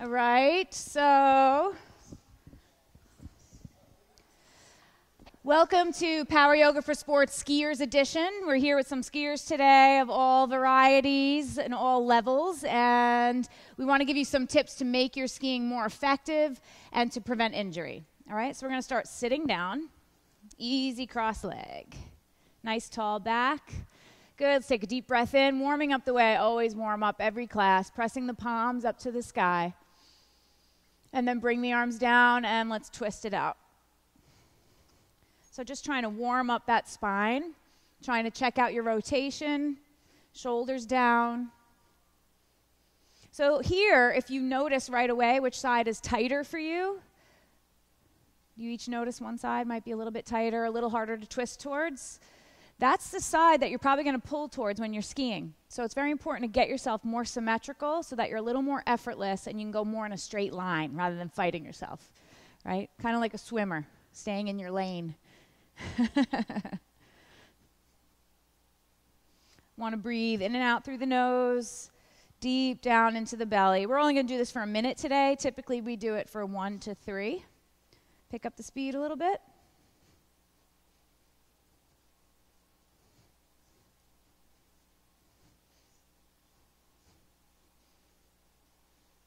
All right, so welcome to Power Yoga for Sports Skiers Edition. We're here with some skiers today of all varieties and all levels, and we want to give you some tips to make your skiing more effective and to prevent injury. All right, so we're going to start sitting down, easy cross leg, nice tall back. Good, let's take a deep breath in, warming up the way I always warm up every class, pressing the palms up to the sky. And then bring the arms down and let's twist it out. So just trying to warm up that spine, trying to check out your rotation, shoulders down. So here, if you notice right away which side is tighter for you, you each notice one side might be a little bit tighter, a little harder to twist towards. That's the side that you're probably going to pull towards when you're skiing. So it's very important to get yourself more symmetrical so that you're a little more effortless and you can go more in a straight line rather than fighting yourself, right? Kind of like a swimmer, staying in your lane. Want to breathe in and out through the nose, deep down into the belly. We're only going to do this for a minute today. Typically we do it for 1 to 3. Pick up the speed a little bit.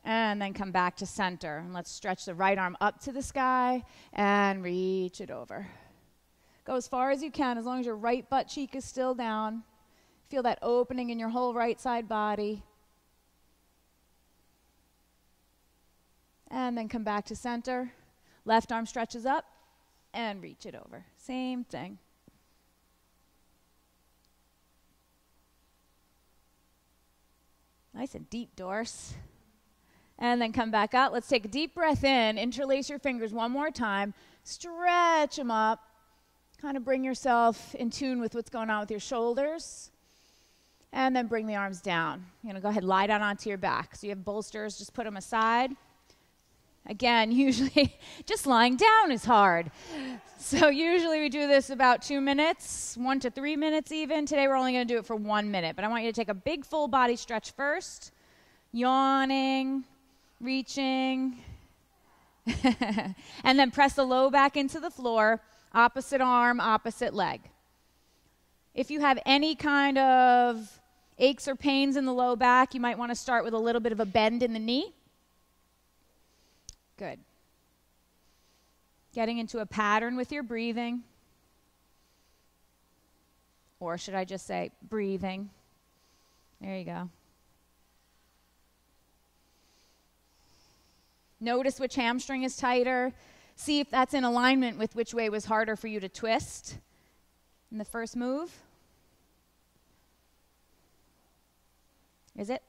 And then come back to center. And let's stretch the right arm up to the sky and reach it over. Go as far as you can, as long as your right butt cheek is still down. Feel that opening in your whole right side body. And then come back to center. Left arm stretches up and reach it over. Same thing. Nice and deep dorse. And then come back out. Let's take a deep breath in. Interlace your fingers one more time. Stretch them up. Kind of bring yourself in tune with what's going on with your shoulders. And then bring the arms down. You're going to go ahead and lie down onto your back. So you have bolsters, just put them aside. Again, usually just lying down is hard. So usually we do this about 2 minutes, 1 to 3 minutes even. Today we're only going to do it for 1 minute. But I want you to take a big full body stretch first. Yawning. Reaching, and then press the low back into the floor, opposite arm, opposite leg. If you have any kind of aches or pains in the low back, you might want to start with a little bit of a bend in the knee. Good. Getting into a pattern with your breathing. Or should I just say breathing? There you go. Notice which hamstring is tighter. See if that's in alignment with which way was harder for you to twist in the first move. Is it?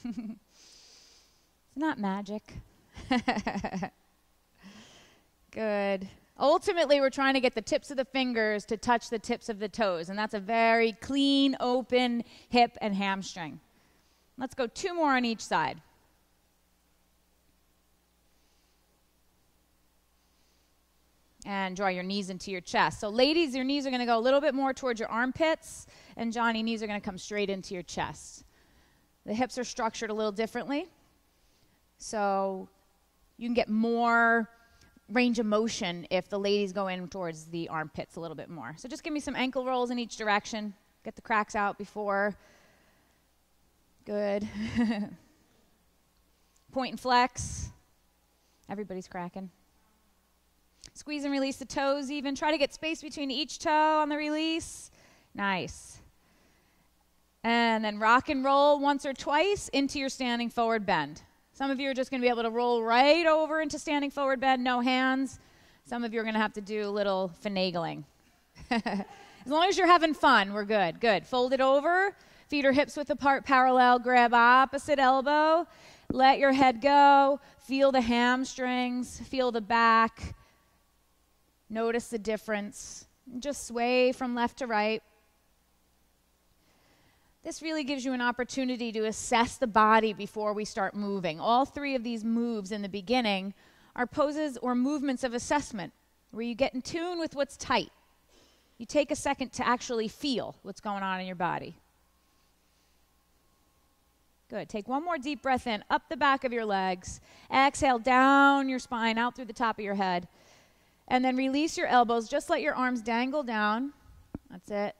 It's not magic. Good. Ultimately, we're trying to get the tips of the fingers to touch the tips of the toes, and that's a very clean, open hip and hamstring. Let's go 2 more on each side. And draw your knees into your chest. So ladies, your knees are going to go a little bit more towards your armpits, and Johnny, knees are going to come straight into your chest. The hips are structured a little differently, so you can get more range of motion if the ladies go in towards the armpits a little bit more. So just give me some ankle rolls in each direction. Get the cracks out before. Good. Point and flex. Everybody's cracking. Squeeze and release the toes even. Try to get space between each toe on the release. Nice. And then rock and roll once or twice into your standing forward bend. Some of you are just going to be able to roll right over into standing forward bend, no hands. Some of you are going to have to do a little finagling. As long as you're having fun, we're good. Good. Fold it over. Feet or hips width apart, parallel. Grab opposite elbow. Let your head go. Feel the hamstrings. Feel the back. Notice the difference. Just sway from left to right. This really gives you an opportunity to assess the body before we start moving. All 3 of these moves in the beginning are poses or movements of assessment where you get in tune with what's tight. You take a second to actually feel what's going on in your body. Good. Take one more deep breath in, up the back of your legs. Exhale down your spine, out through the top of your head. And then release your elbows. Just let your arms dangle down. That's it.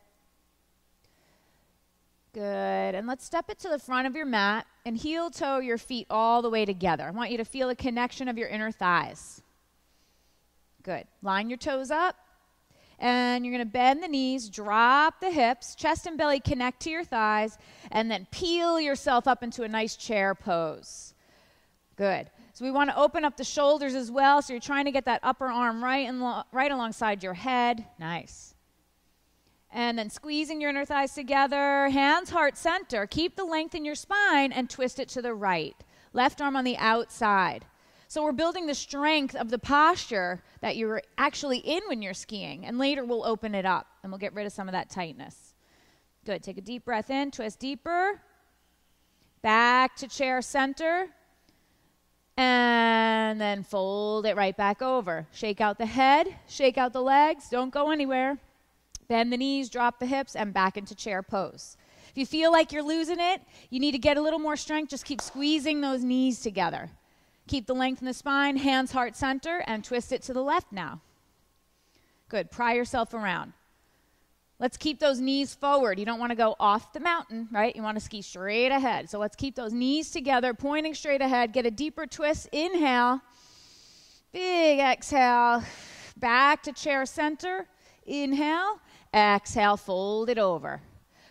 Good. And let's step it to the front of your mat and heel toe your feet all the way together. I want you to feel the connection of your inner thighs. Good. Line your toes up. And you're going to bend the knees, drop the hips, chest and belly connect to your thighs, and then peel yourself up into a nice chair pose. Good. So we want to open up the shoulders as well, so you're trying to get that upper arm right alongside your head. Nice. And then squeezing your inner thighs together, hands heart center. Keep the length in your spine and twist it to the right. Left arm on the outside. So we're building the strength of the posture that you're actually in when you're skiing, and later we'll open it up and we'll get rid of some of that tightness. Good. Take a deep breath in, twist deeper. Back to chair center. And then fold it right back over. Shake out the head, shake out the legs, don't go anywhere. Bend the knees, drop the hips, and back into chair pose. If you feel like you're losing it, you need to get a little more strength, just keep squeezing those knees together. Keep the length in the spine, hands heart center, and twist it to the left now. Good. Pry yourself around. Let's keep those knees forward. You don't want to go off the mountain, right? You want to ski straight ahead. So let's keep those knees together, pointing straight ahead. Get a deeper twist. Inhale. Big exhale. Back to chair center. Inhale. Exhale. Fold it over.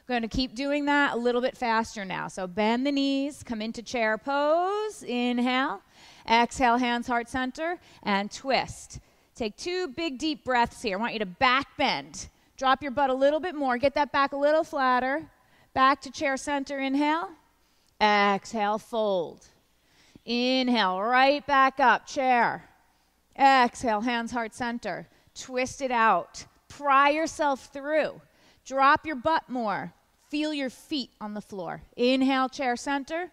Going to keep doing that a little bit faster now. So bend the knees. Come into chair pose. Inhale. Exhale, hands heart center, and twist. Take 2 big deep breaths here. I want you to back bend. Drop your butt a little bit more. Get that back a little flatter. Back to chair center, inhale. Exhale, fold. Inhale, right back up, chair. Exhale, hands heart center. Twist it out. Pry yourself through. Drop your butt more. Feel your feet on the floor. Inhale, chair center.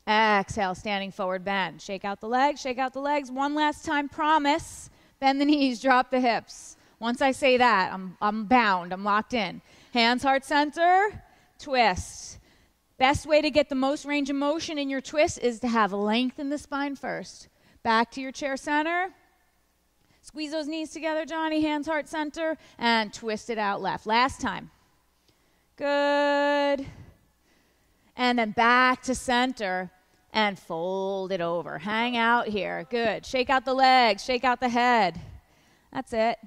Exhale, standing forward bend. Shake out the legs, shake out the legs. One last time, promise. Bend the knees, drop the hips. Once I say that, I'm bound, I'm locked in. Hands heart center, twist. Best way to get the most range of motion in your twist is to have length in the spine first. Back to your chair center. Squeeze those knees together, Johnny. Hands heart center, and twist it out left. Last time. Good. And then back to center and fold it over. Hang out here. Good. Shake out the legs. Shake out the head. That's it.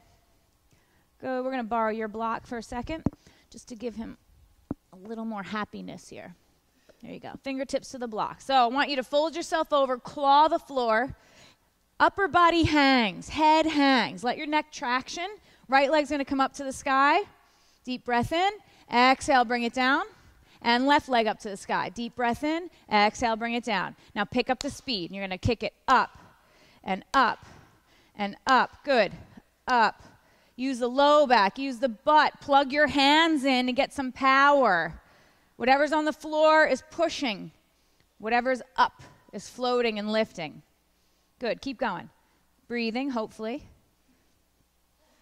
Good. We're going to borrow your block for a second just to give him a little more happiness here. There you go. Fingertips to the block. So I want you to fold yourself over, claw the floor. Upper body hangs. Head hangs. Let your neck traction. Right leg's going to come up to the sky. Deep breath in. Exhale, bring it down. And left leg up to the sky. Deep breath in. Exhale, bring it down. Now pick up the speed. You're going to kick it up and up and up. Good. Up. Use the low back. Use the butt. Plug your hands in to get some power. Whatever's on the floor is pushing. Whatever's up is floating and lifting. Good. Keep going. Breathing, hopefully.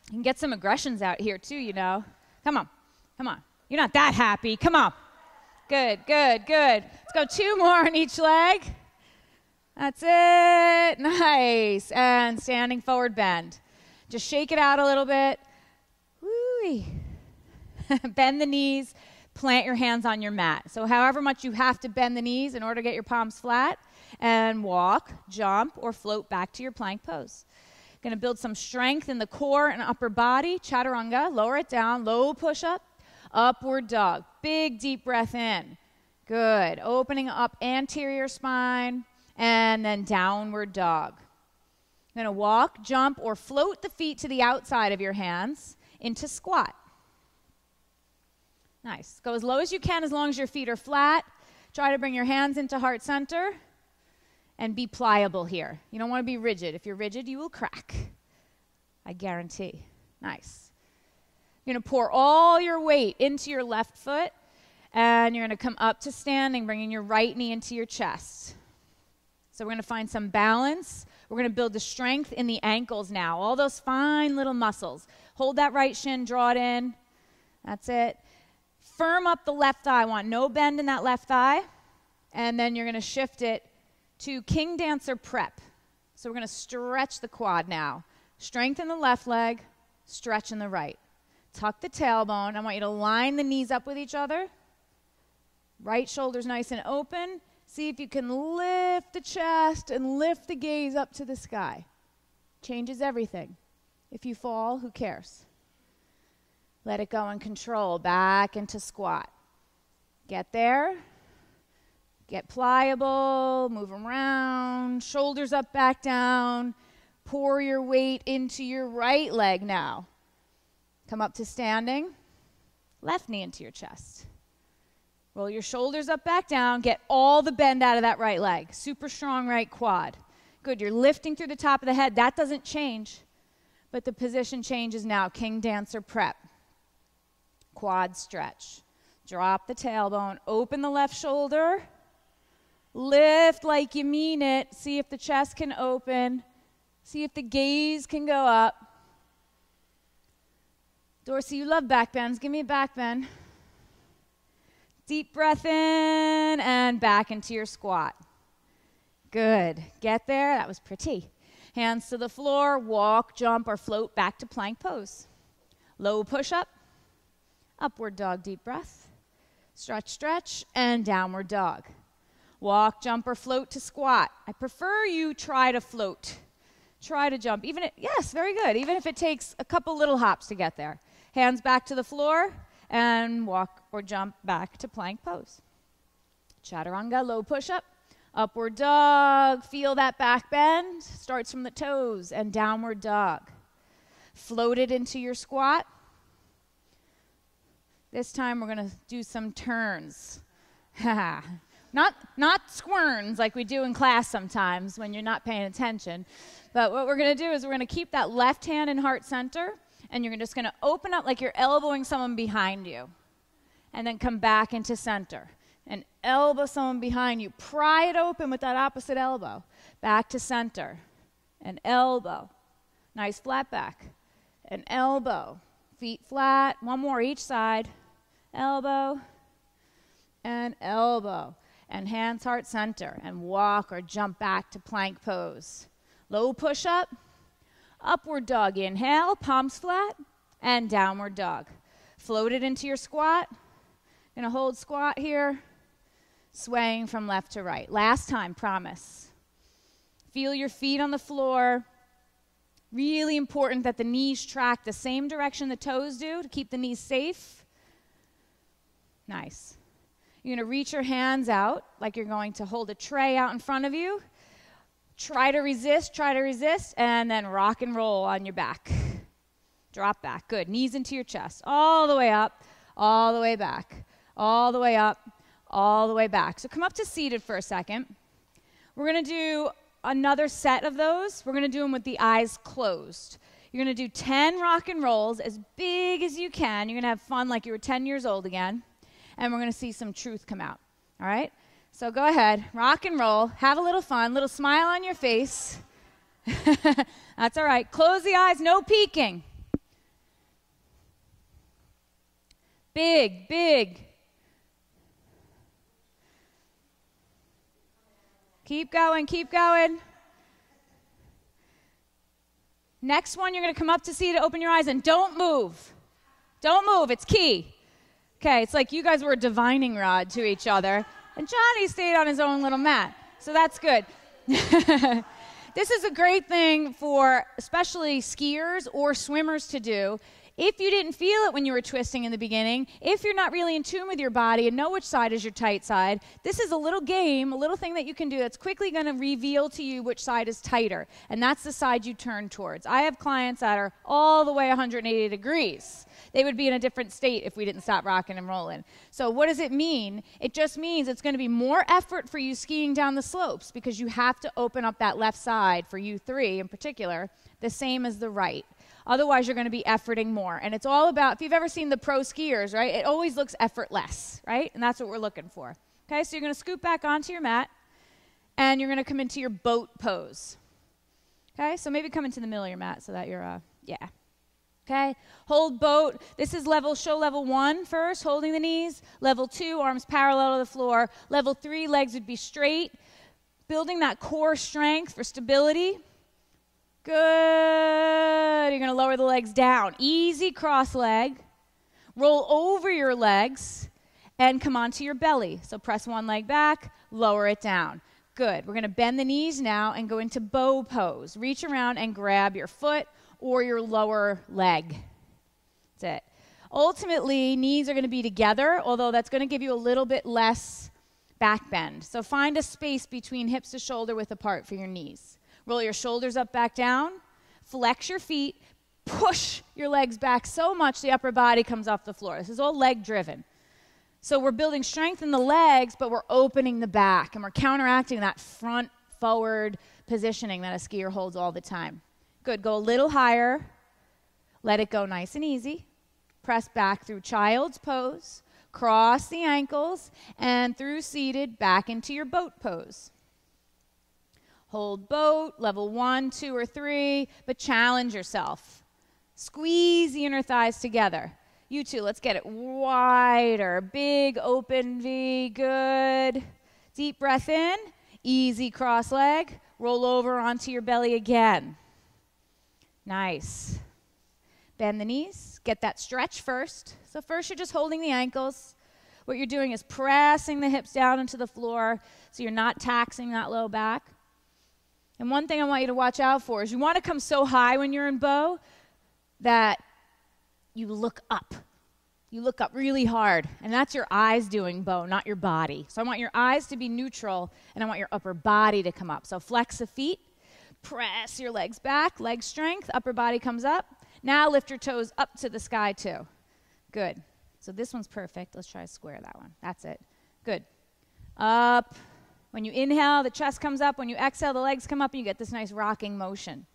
You can get some aggressions out here too, you know. Come on. Come on. You're not that happy. Come on. Good, good, good. Let's go 2 more on each leg. That's it. Nice. And standing forward bend. Just shake it out a little bit. Woo-wee. Bend the knees. Plant your hands on your mat. So however much you have to bend the knees in order to get your palms flat. And walk, jump, or float back to your plank pose. Going to build some strength in the core and upper body. Chaturanga. Lower it down. Low push-up. Upward dog. Big deep breath in. Good. Opening up anterior spine. And then downward dog. Going to walk, jump, or float the feet to the outside of your hands into squat. Nice. Go as low as you can as long as your feet are flat. Try to bring your hands into heart center. And be pliable here. You don't want to be rigid. If you're rigid, you will crack. I guarantee. Nice. You're going to pour all your weight into your left foot. And you're going to come up to standing, bringing your right knee into your chest. So we're going to find some balance. We're going to build the strength in the ankles now. All those fine little muscles. Hold that right shin, draw it in. That's it. Firm up the left thigh. I want no bend in that left thigh. And then you're going to shift it to King Dancer Prep. So we're going to stretch the quad now. Strengthen the left leg, stretch in the right. Tuck the tailbone. I want you to line the knees up with each other. Right shoulder's nice and open. See if you can lift the chest and lift the gaze up to the sky. Changes everything. If you fall, who cares? Let it go and control. Back into squat. Get there. Get pliable. Move around. Shoulders up, back down. Pour your weight into your right leg now. Come up to standing. Left knee into your chest. Roll your shoulders up, back down. Get all the bend out of that right leg. Super strong right quad. Good. You're lifting through the top of the head. That doesn't change. But the position changes now. King Dancer Prep. Quad stretch. Drop the tailbone. Open the left shoulder. Lift like you mean it. See if the chest can open. See if the gaze can go up. Dorsey, you love back bends. Give me a back bend. Deep breath in and back into your squat. Good. Get there. That was pretty. Hands to the floor. Walk, jump, or float back to plank pose. Low push-up. Upward dog, deep breath. Stretch, stretch, and downward dog. Walk, jump, or float to squat. I prefer you try to float. Try to jump. Yes, very good. Even if it takes a couple little hops to get there. Hands back to the floor. And walk or jump back to plank pose. Chaturanga, low push-up. Upward dog. Feel that back bend. Starts from the toes. And downward dog. Float it into your squat. This time we're going to do some turns. Not squirms like we do in class sometimes when you're not paying attention. But what we're going to do is we're going to keep that left hand in heart center. And you're just going to open up like you're elbowing someone behind you. And then come back into center. And elbow someone behind you. Pry it open with that opposite elbow. Back to center. And elbow. Nice flat back. And elbow. Feet flat. One more each side. Elbow. And elbow. And hands heart center. And walk or jump back to plank pose. Low push up. Upward dog, inhale, palms flat, and downward dog. Float it into your squat. Gonna hold squat here, swaying from left to right. Last time, promise. Feel your feet on the floor. Really important that the knees track the same direction the toes do to keep the knees safe. Nice. You're gonna reach your hands out like you're going to hold a tray out in front of you. Try to resist, and then rock and roll on your back. Drop back. Good. Knees into your chest. All the way up, all the way back. All the way up, all the way back. So come up to seated for a second. We're going to do another set of those. We're going to do them with the eyes closed. You're going to do 10 rock and rolls as big as you can. You're going to have fun like you were 10 years old again. And we're going to see some truth come out. All right? So go ahead, rock and roll, have a little fun, little smile on your face. That's all right. Close the eyes, no peeking. Big, big. Keep going, keep going. Next one, you're going to come up to see it, open your eyes, and don't move. Don't move, it's key. Okay, it's like you guys were a divining rod to each other. And Johnny stayed on his own little mat. So that's good. This is a great thing for especially skiers or swimmers to do. If you didn't feel it when you were twisting in the beginning, if you're not really in tune with your body and know which side is your tight side, this is a little game, a little thing that you can do that's quickly going to reveal to you which side is tighter. And that's the side you turn towards. I have clients that are all the way 180 degrees. They would be in a different state if we didn't stop rocking and rolling. So what does it mean? It just means it's going to be more effort for you skiing down the slopes because you have to open up that left side, for you three in particular, the same as the right. Otherwise, you're going to be efforting more. And it's all about, if you've ever seen the pro skiers, right, it always looks effortless, right? And that's what we're looking for. Okay, so you're going to scoot back onto your mat, and you're going to come into your boat pose. Okay, so maybe come into the middle of your mat so that you're, yeah. Okay, hold boat. This is show level 1 first, holding the knees. Level 2, arms parallel to the floor. Level 3, legs would be straight. Building that core strength for stability. Good. You're going to lower the legs down. Easy cross leg. Roll over your legs and come onto your belly. So press one leg back, lower it down. Good. We're going to bend the knees now and go into bow pose. Reach around and grab your foot or your lower leg. That's it. Ultimately, knees are going to be together, although that's going to give you a little bit less back bend. So find a space between hips to shoulder width apart for your knees. Roll your shoulders up, back down. Flex your feet. Push your legs back so much the upper body comes off the floor. This is all leg driven. So we're building strength in the legs, but we're opening the back, and we're counteracting that front forward positioning that a skier holds all the time. Good. Go a little higher. Let it go nice and easy. Press back through child's pose. Cross the ankles, and through seated, back into your boat pose. Hold boat, level 1, 2, or 3, but challenge yourself. Squeeze the inner thighs together. You two, let's get it wider. Big open V, good. Deep breath in, easy cross leg. Roll over onto your belly again. Nice. Bend the knees, get that stretch first. So first you're just holding the ankles. What you're doing is pressing the hips down into the floor so you're not taxing that low back. And one thing I want you to watch out for is you want to come so high when you're in bow that you look up. You look up really hard, and that's your eyes doing bow, not your body. So I want your eyes to be neutral, and I want your upper body to come up. So flex the feet, press your legs back, leg strength, upper body comes up. Now lift your toes up to the sky too. Good. So this one's perfect. Let's try to square that one. That's it. Good. Up. When you inhale, the chest comes up. When you exhale, the legs come up, and you get this nice rocking motion.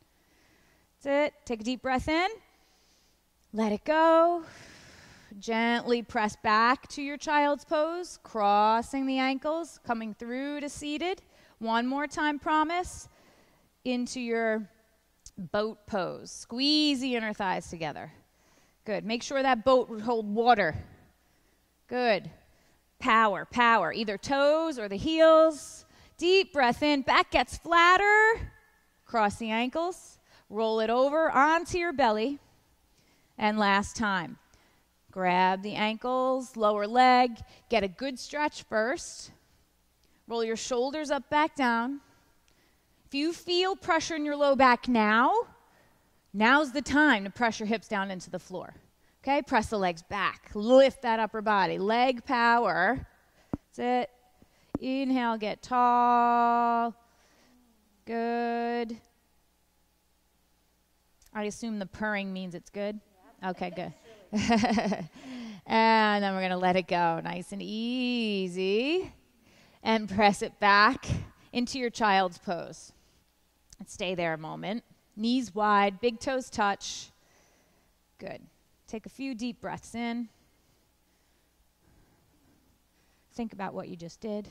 That's it. Take a deep breath in. Let it go. Gently press back to your child's pose, crossing the ankles, coming through to seated. One more time, promise. Into your boat pose. Squeeze the inner thighs together. Good. Make sure that boat would hold water. Good. Power, power. Either toes or the heels. Deep breath in. Back gets flatter. Cross the ankles. Roll it over onto your belly. And last time. Grab the ankles, lower leg. Get a good stretch first. Roll your shoulders up, back down. If you feel pressure in your low back now, now's the time to press your hips down into the floor. Okay, press the legs back. Lift that upper body. Leg power. That's it. Inhale, get tall. Good. I assume the purring means it's good? Okay, good. And then we're going to let it go nice and easy. And press it back into your child's pose. And stay there a moment. Knees wide, big toes touch. Good. Take a few deep breaths in. Think about what you just did.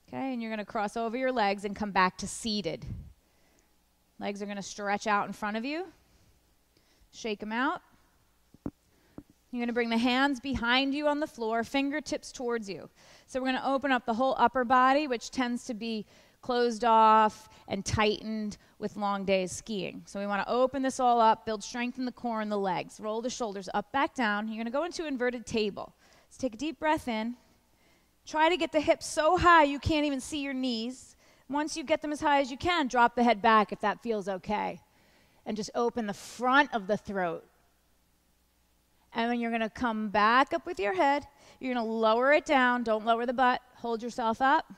Okay, and you're going to cross over your legs and come back to seated. Legs are going to stretch out in front of you. Shake them out. You're going to bring the hands behind you on the floor, fingertips towards you. So we're going to open up the whole upper body, which tends to be closed off and tightened with long days skiing. So we want to open this all up, build strength in the core and the legs. Roll the shoulders up, back down. You're going to go into inverted table. So take a deep breath in. Try to get the hips so high you can't even see your knees. Once you get them as high as you can, drop the head back if that feels okay. And just open the front of the throat. And then you're going to come back up with your head. You're going to lower it down. Don't lower the butt. Hold yourself up.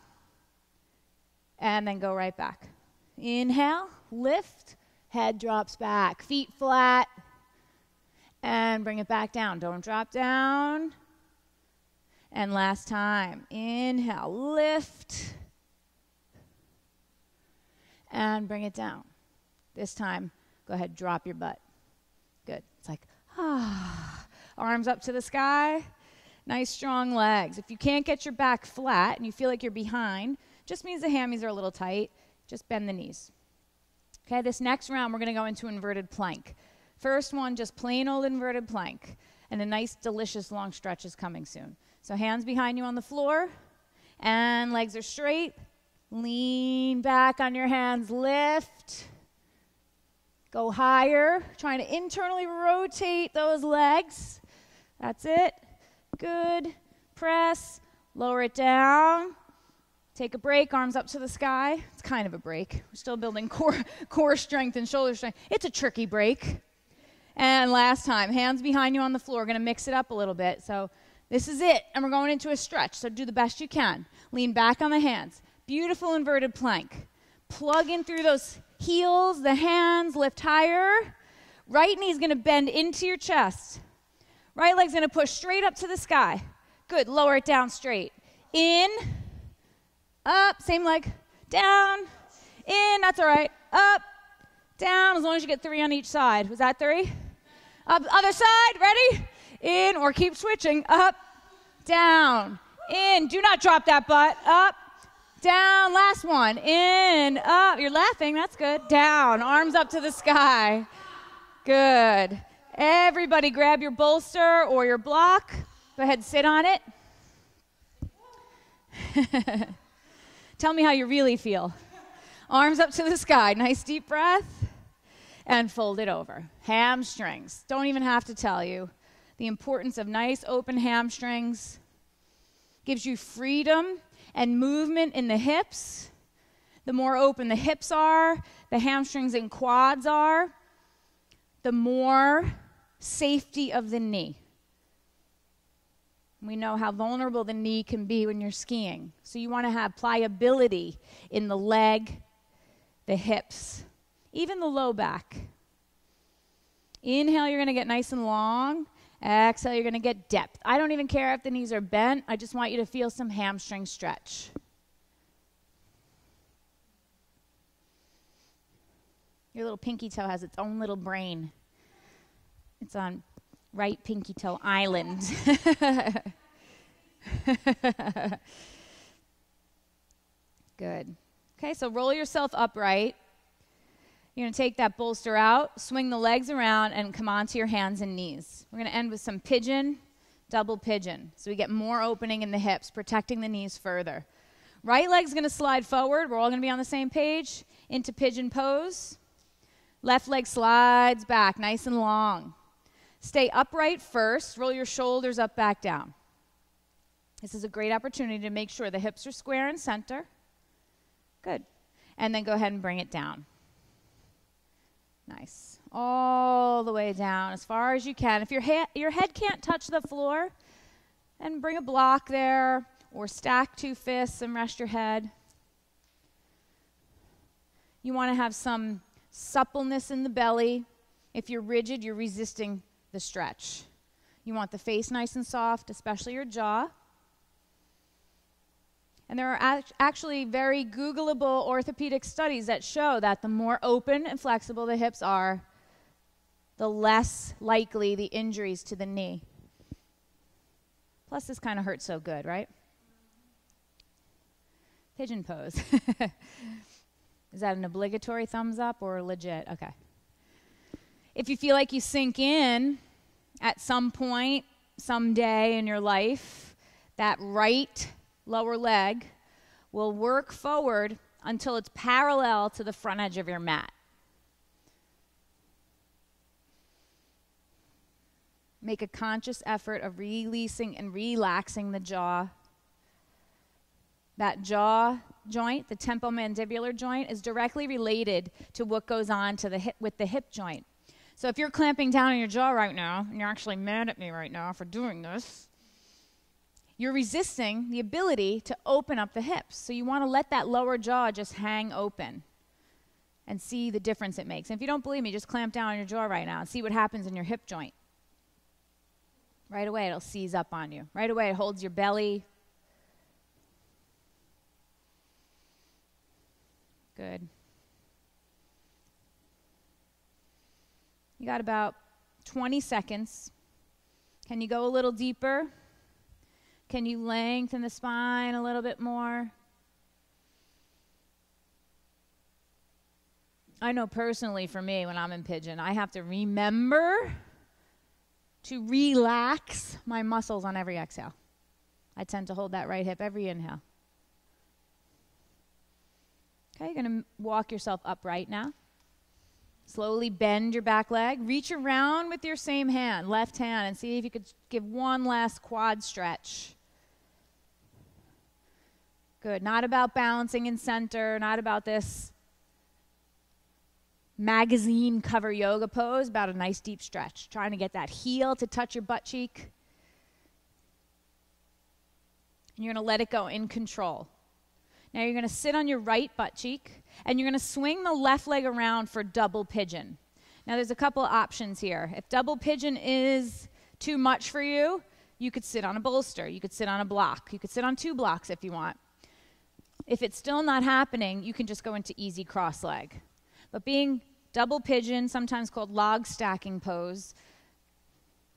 And then go right back. Inhale, lift, head drops back. Feet flat. And bring it back down. Don't drop down. And last time. Inhale, lift. And bring it down. This time, go ahead, drop your butt. Good. It's like, arms up to the sky. Nice, strong legs. If you can't get your back flat and you feel like you're behind, just means the hammies are a little tight. Just bend the knees. Okay, this next round, we're going to go into inverted plank. First one, just plain old inverted plank. And a nice, delicious long stretch is coming soon. So hands behind you on the floor, and legs are straight. Lean back on your hands, lift. Go higher, trying to internally rotate those legs. That's it. Good. Press, lower it down. Take a break, arms up to the sky. It's kind of a break. We're still building core strength and shoulder strength. It's a tricky break. And last time, hands behind you on the floor. We're going to mix it up a little bit. So this is it, and we're going into a stretch. So do the best you can. Lean back on the hands. Beautiful inverted plank. Plug in through those heels, the hands, lift higher. Right knee is going to bend into your chest. Right leg's going to push straight up to the sky. Good, lower it down straight. In, up, same leg, down, in, that's all right, up, down, as long as you get 3 on each side. Was that 3? Up, other side, ready? In, or keep switching, up, down, in, do not drop that butt, up, down, last one, in, up, you're laughing, that's good, down, arms up to the sky, good. Everybody grab your bolster or your block, go ahead and sit on it. Tell me how you really feel. Arms up to the sky, nice deep breath, and fold it over. Hamstrings, don't even have to tell you. The importance of nice open hamstrings gives you freedom and movement in the hips. The more open the hips are, the hamstrings and quads are, the more safety of the knee. We know how vulnerable the knee can be when you're skiing. So you want to have pliability in the leg, the hips, even the low back. Inhale, you're going to get nice and long. Exhale, you're going to get depth. I don't even care if the knees are bent. I just want you to feel some hamstring stretch. Your little pinky toe has its own little brain. It's on right pinky toe island. Good. Okay, so roll yourself upright. You're going to take that bolster out, swing the legs around, and come onto your hands and knees. We're going to end with some pigeon, double pigeon. So we get more opening in the hips, protecting the knees further. Right leg's going to slide forward. We're all going to be on the same page. Into pigeon pose. Left leg slides back, nice and long. Stay upright first. Roll your shoulders up, back down. This is a great opportunity to make sure the hips are square and center. Good. And then go ahead and bring it down. Nice. All the way down as far as you can. If your head can't touch the floor, then bring a block there or stack 2 fists and rest your head. You want to have some suppleness in the belly. If you're rigid, you're resisting the stretch. You want the face nice and soft, especially your jaw. And there are actually very Googleable orthopedic studies that show that the more open and flexible the hips are, the less likely the injuries to the knee. Plus, this kind of hurts so good, right? Pigeon pose. Is that an obligatory thumbs up or legit? Okay. If you feel like you sink in at some point, someday in your life, that right lower leg will work forward until it's parallel to the front edge of your mat. Make a conscious effort of releasing and relaxing the jaw. That jaw joint, the temporomandibular joint, is directly related to what goes on to the hip with the hip joint. So if you're clamping down on your jaw right now, and you're actually mad at me right now for doing this, you're resisting the ability to open up the hips. So you want to let that lower jaw just hang open and see the difference it makes. And if you don't believe me, just clamp down on your jaw right now and see what happens in your hip joint. Right away, it'll seize up on you. Right away, it holds your belly. Good. You got about 20 seconds. Can you go a little deeper? Can you lengthen the spine a little bit more? I know personally for me when I'm in pigeon, I have to remember to relax my muscles on every exhale. I tend to hold that right hip every inhale. Okay, you're going to walk yourself upright now. Slowly bend your back leg. Reach around with your same hand, left hand, and see if you could give one last quad stretch. Good. Not about balancing in center, not about this magazine cover yoga pose, about a nice deep stretch. Trying to get that heel to touch your butt cheek. And you're going to let it go in control. Now you're going to sit on your right butt cheek, and you're going to swing the left leg around for double pigeon. Now there's a couple options here. If double pigeon is too much for you, you could sit on a bolster. You could sit on a block. You could sit on 2 blocks if you want. If it's still not happening, you can just go into easy cross leg. But being double pigeon, sometimes called log stacking pose,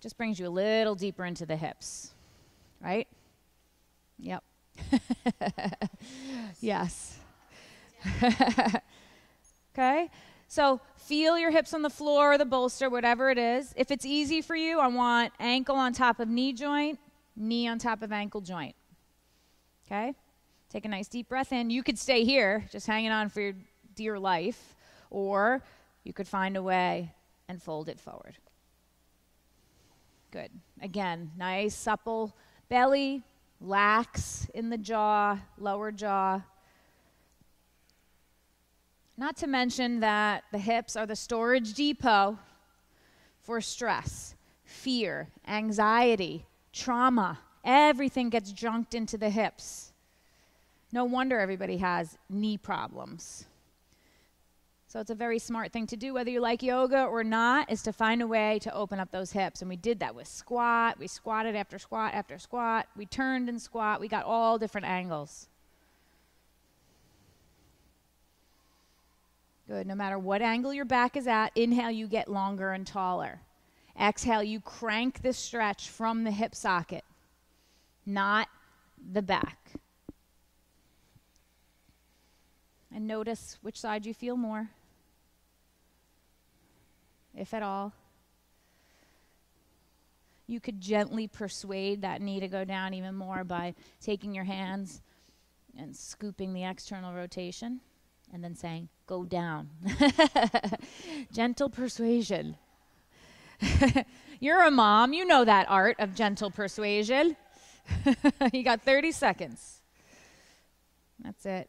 just brings you a little deeper into the hips, right? Yep. Yes. Okay, so feel your hips on the floor or the bolster, whatever it is. If it's easy for you, I want ankle on top of knee joint, knee on top of ankle joint. Okay, take a nice deep breath in. You could stay here, just hanging on for your dear life, or you could find a way and fold it forward. Good. Again, nice supple belly. Lax in the jaw, lower jaw. Not to mention that the hips are the storage depot for stress, fear, anxiety, trauma. Everything gets junked into the hips. No wonder everybody has knee problems. So it's a very smart thing to do, whether you like yoga or not, is to find a way to open up those hips. And we did that with squat. We squatted after squat after squat. We turned and squat. We got all different angles. Good. No matter what angle your back is at, inhale, you get longer and taller. Exhale, you crank the stretch from the hip socket, not the back. And notice which side you feel more, if at all. You could gently persuade that knee to go down even more by taking your hands and scooping the external rotation and then saying, go down. Gentle persuasion. You're a mom. You know that art of gentle persuasion. You got 30 seconds. That's it.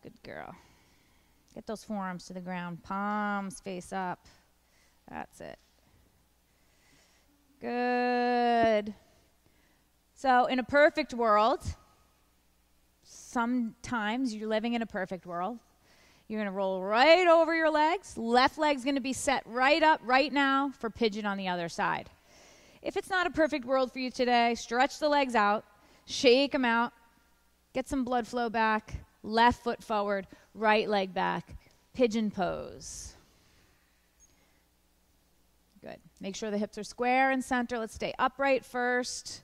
Good girl. Get those forearms to the ground. Palms face up. That's it. Good. So in a perfect world, sometimes you're living in a perfect world. You're going to roll right over your legs. Left leg's going to be set right up right now for pigeon on the other side. If it's not a perfect world for you today, stretch the legs out, shake them out, get some blood flow back. Left foot forward, right leg back. Pigeon pose. Good. Make sure the hips are square and center. Let's stay upright first.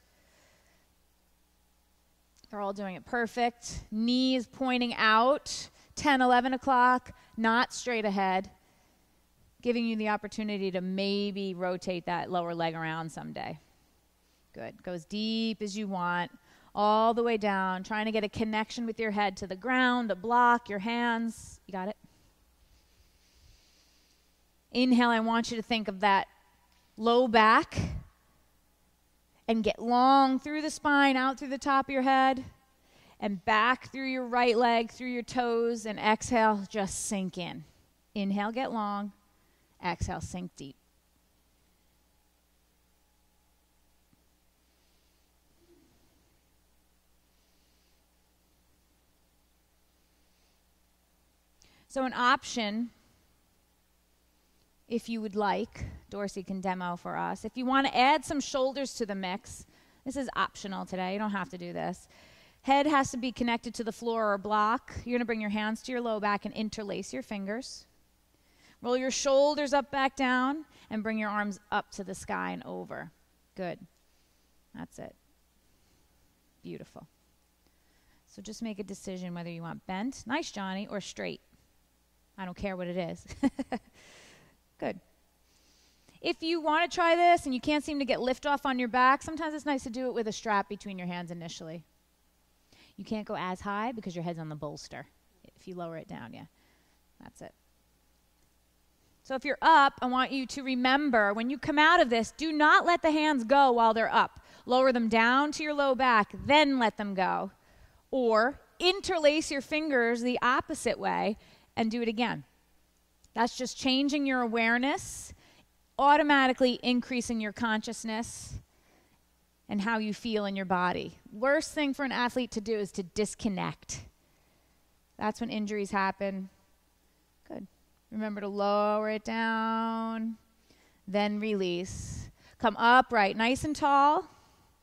They're all doing it perfect. Knees pointing out. 10, 11 o'clock, not straight ahead. Giving you the opportunity to maybe rotate that lower leg around someday. Good. Go as deep as you want. All the way down, trying to get a connection with your head to the ground, a block, your hands. You got it? Inhale, I want you to think of that low back and get long through the spine, out through the top of your head, and back through your right leg, through your toes, and exhale, just sink in. Inhale, get long. Exhale, sink deep. So an option, if you would like, Dorsey can demo for us. If you want to add some shoulders to the mix, this is optional today. You don't have to do this. Head has to be connected to the floor or block. You're going to bring your hands to your low back and interlace your fingers. Roll your shoulders up, back down, and bring your arms up to the sky and over. Good. That's it. Beautiful. So just make a decision whether you want bent, nice Johnny, or straight. I don't care what it is. Good. If you want to try this and you can't seem to get lift off on your back, sometimes it's nice to do it with a strap between your hands initially. You can't go as high because your head's on the bolster. If you lower it down, yeah, that's it. So if you're up, I want you to remember, when you come out of this, do not let the hands go while they're up. Lower them down to your low back, then let them go. Or interlace your fingers the opposite way and do it again. That's just changing your awareness, automatically increasing your consciousness and how you feel in your body. Worst thing for an athlete to do is to disconnect. That's when injuries happen. Good. Remember to lower it down, then release. Come upright, nice and tall.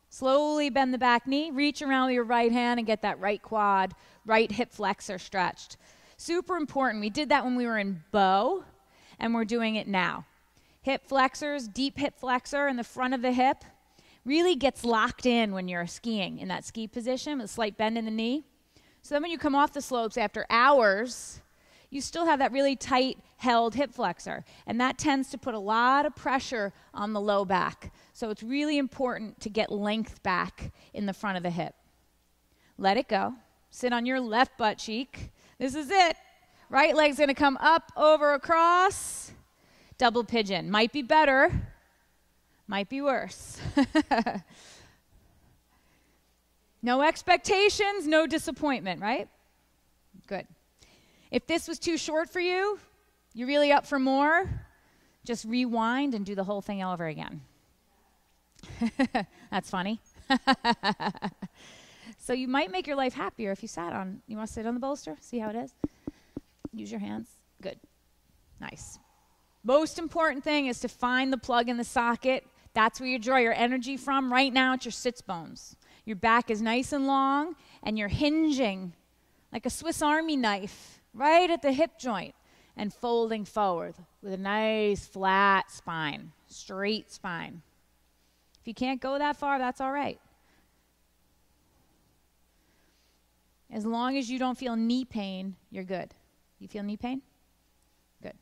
Slowly bend the back knee. Reach around with your right hand and get that right quad, right hip flexor stretched. Super important. We did that when we were in bow, and we're doing it now. Hip flexors, deep hip flexor in the front of the hip, really gets locked in when you're skiing in that ski position with a slight bend in the knee. So then when you come off the slopes after hours, you still have that really tight held hip flexor, and that tends to put a lot of pressure on the low back. So it's really important to get length back in the front of the hip. Let it go. Sit on your left butt cheek. This is it. Right leg's going to come up, over, across. Double pigeon. Might be better. Might be worse. No expectations, no disappointment, right? Good. If this was too short for you, you're really up for more, just rewind and do the whole thing all over again. That's funny. So you might make your life happier if you sat on, you want to sit on the bolster? See how it is? Use your hands. Good. Nice. Most important thing is to find the plug in the socket. That's where you draw your energy from. Right now, it's your sits bones. Your back is nice and long, and you're hinging like a Swiss Army knife right at the hip joint and folding forward with a nice flat spine, straight spine. If you can't go that far, that's all right. As long as you don't feel knee pain, you're good. You feel knee pain? Good.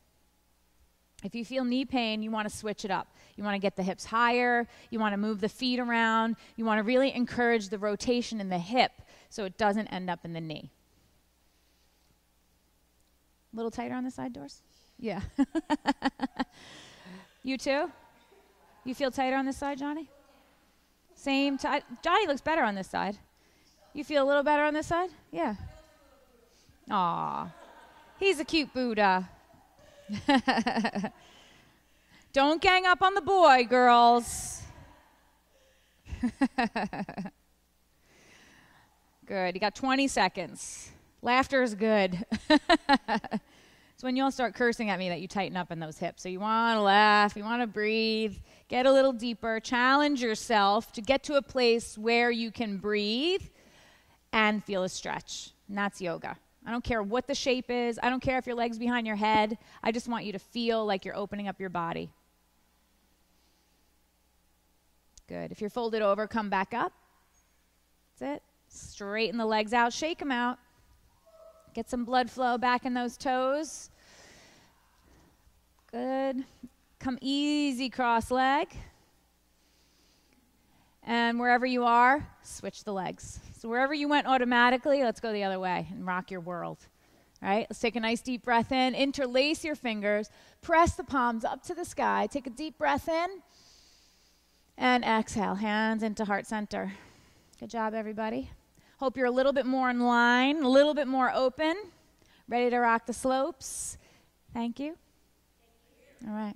If you feel knee pain, you want to switch it up. You want to get the hips higher. You want to move the feet around. You want to really encourage the rotation in the hip so it doesn't end up in the knee. A little tighter on the side, Doris? Yeah. You too? You feel tighter on this side, Johnny? Same tight. Johnny looks better on this side. You feel a little better on this side? Yeah. Aw. He's a cute Buddha. Don't gang up on the boy, girls. Good. You got 20 seconds. Laughter is good. It's when you all start cursing at me that you tighten up in those hips. So you want to laugh. You want to breathe. Get a little deeper. Challenge yourself to get to a place where you can breathe and feel a stretch. And that's yoga. I don't care what the shape is. I don't care if your leg's behind your head. I just want you to feel like you're opening up your body. Good. If you're folded over, come back up. That's it. Straighten the legs out. Shake them out. Get some blood flow back in those toes. Good. Come easy cross leg. And wherever you are, switch the legs. So wherever you went automatically, let's go the other way and rock your world. All right, let's take a nice deep breath in. Interlace your fingers. Press the palms up to the sky. Take a deep breath in. And exhale, hands into heart center. Good job, everybody. Hope you're a little bit more in line, a little bit more open. Ready to rock the slopes. Thank you. All right.